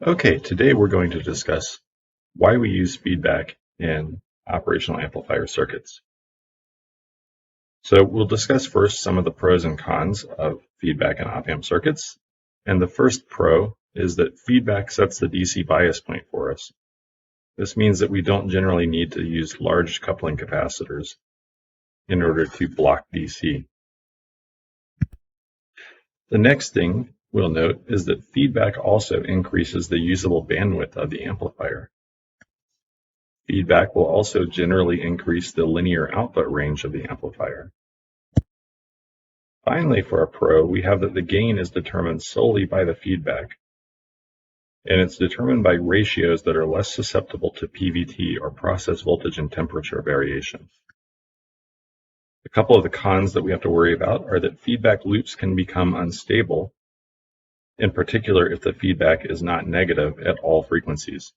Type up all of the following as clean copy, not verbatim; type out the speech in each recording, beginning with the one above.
Okay, today we're going to discuss why we use feedback in operational amplifier circuits. So we'll discuss first some of the pros and cons of feedback in op-amp circuits. And the first pro is that feedback sets the DC bias point for us. This means that we don't generally need to use large coupling capacitors in order to block DC. The next thing we'll note is that feedback also increases the usable bandwidth of the amplifier. Feedback will also generally increase the linear output range of the amplifier. Finally, for a pro, we have that the gain is determined solely by the feedback, and it's determined by ratios that are less susceptible to PVT or process voltage and temperature variation. A couple of the cons that we have to worry about are that feedback loops can become unstable, in particular if the feedback is not negative at all frequencies.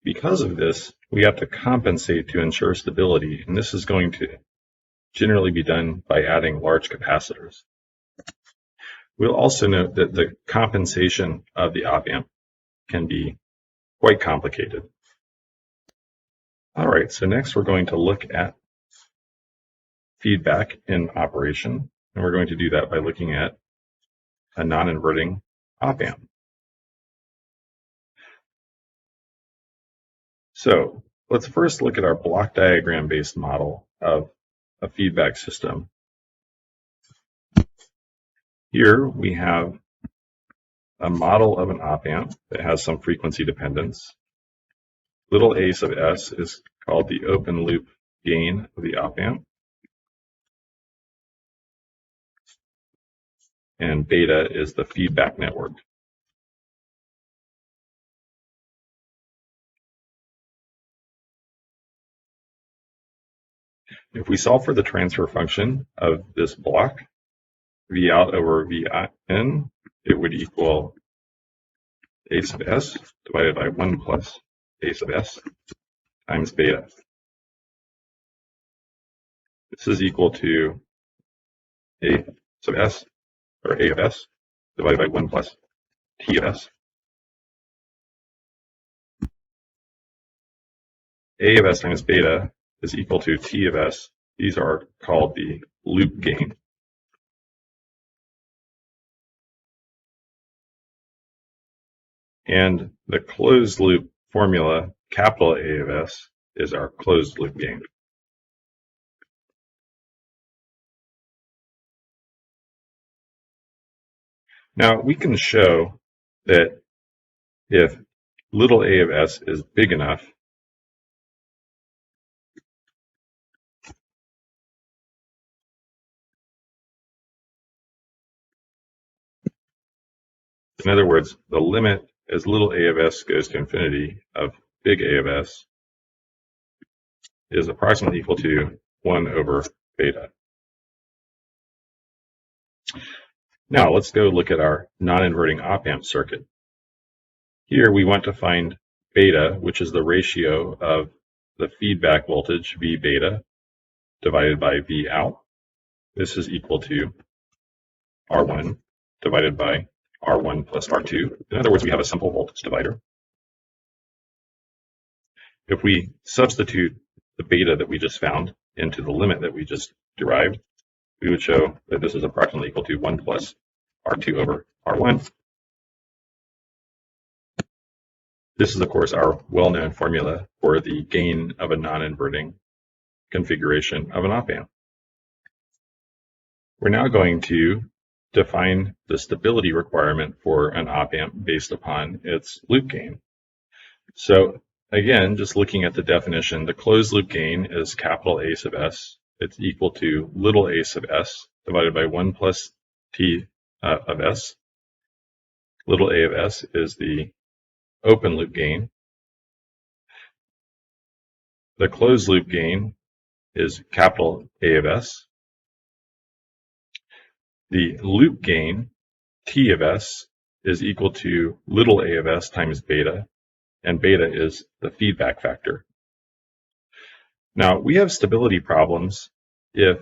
Because of this, we have to compensate to ensure stability, and this is going to generally be done by adding large capacitors. We'll also note that the compensation of the op-amp can be quite complicated. All right, so next we're going to look at feedback in operation, and we're going to do that by looking at a non-inverting op-amp. So let's first look at our block diagram-based model of a feedback system. Here we have a model of an op-amp that has some frequency dependence. Little a sub s is called the open loop gain of the op-amp, and beta is the feedback network. If we solve for the transfer function of this block, V out over V in, it would equal a sub s divided by 1 plus a sub s times beta. This is equal to a sub s, or a of s, divided by 1 plus t of s. A of s times beta is equal to t of s. These are called the loop gain. And the closed loop formula, capital A of s, is our closed loop gain. Now we can show that if little a of s is big enough, in other words, the limit as little a of s goes to infinity of big A of s is approximately equal to 1 over beta. Now let's go look at our non-inverting op-amp circuit. Here we want to find beta, which is the ratio of the feedback voltage V beta divided by V out. This is equal to R1 divided by R1 plus R2. In other words, we have a simple voltage divider. If we substitute the beta that we just found into the limit that we just derived, we would show that this is approximately equal to 1 plus R2 over R1. This is, of course, our well-known formula for the gain of a non-inverting configuration of an op-amp. We're now going to define the stability requirement for an op-amp based upon its loop gain. So again, just looking at the definition, the closed loop gain is capital A sub s. It's equal to little a sub s divided by 1 plus t of s. Little a of s is the open loop gain. The closed loop gain is capital A of s. The loop gain, T of s, is equal to little a of s times beta, and beta is the feedback factor. Now, we have stability problems if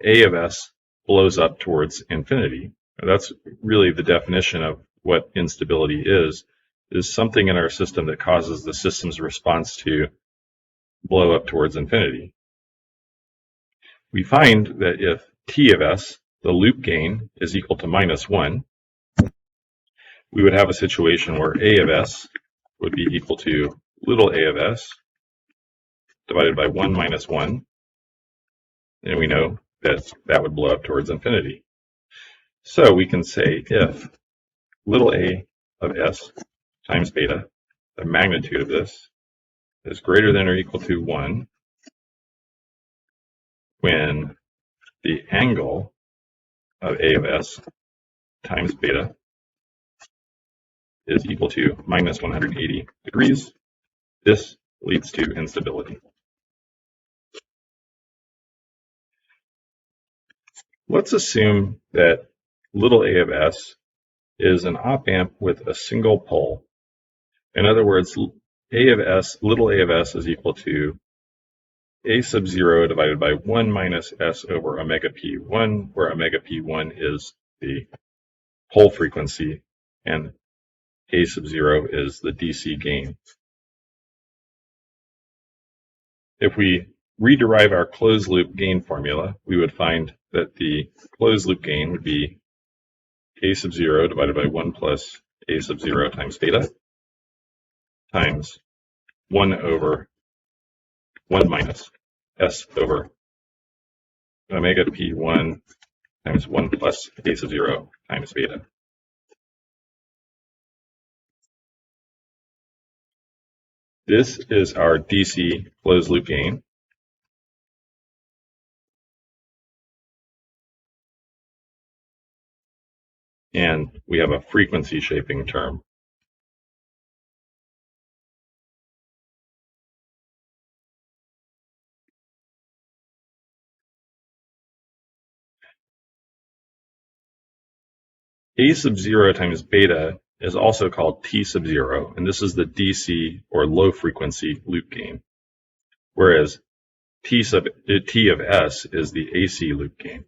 A of s blows up towards infinity. That's really the definition of what instability is something in our system that causes the system's response to blow up towards infinity. We find that if T of S, the loop gain, is equal to -1, we would have a situation where A of S would be equal to little a of S divided by 1 minus 1, and we know that that would blow up towards infinity. So we can say if little a of S times beta, the magnitude of this, is greater than or equal to 1, when the angle of A of S times beta is equal to minus 180 degrees, this leads to instability. Let's assume that little a of S is an op-amp with a single pole. In other words, little a of S is equal to A sub 0 divided by 1 minus S over omega P1, where omega P1 is the pole frequency and A sub 0 is the DC gain. If we rederive our closed loop gain formula, we would find that the closed loop gain would be A sub 0 divided by 1 plus A sub 0 times beta times 1 over 1 minus S over omega P1 times 1 plus A sub 0 times beta. This is our DC closed loop gain. And we have a frequency shaping term. A sub 0 times beta is also called T sub 0, and this is the DC or low frequency loop gain, whereas T of S is the AC loop gain.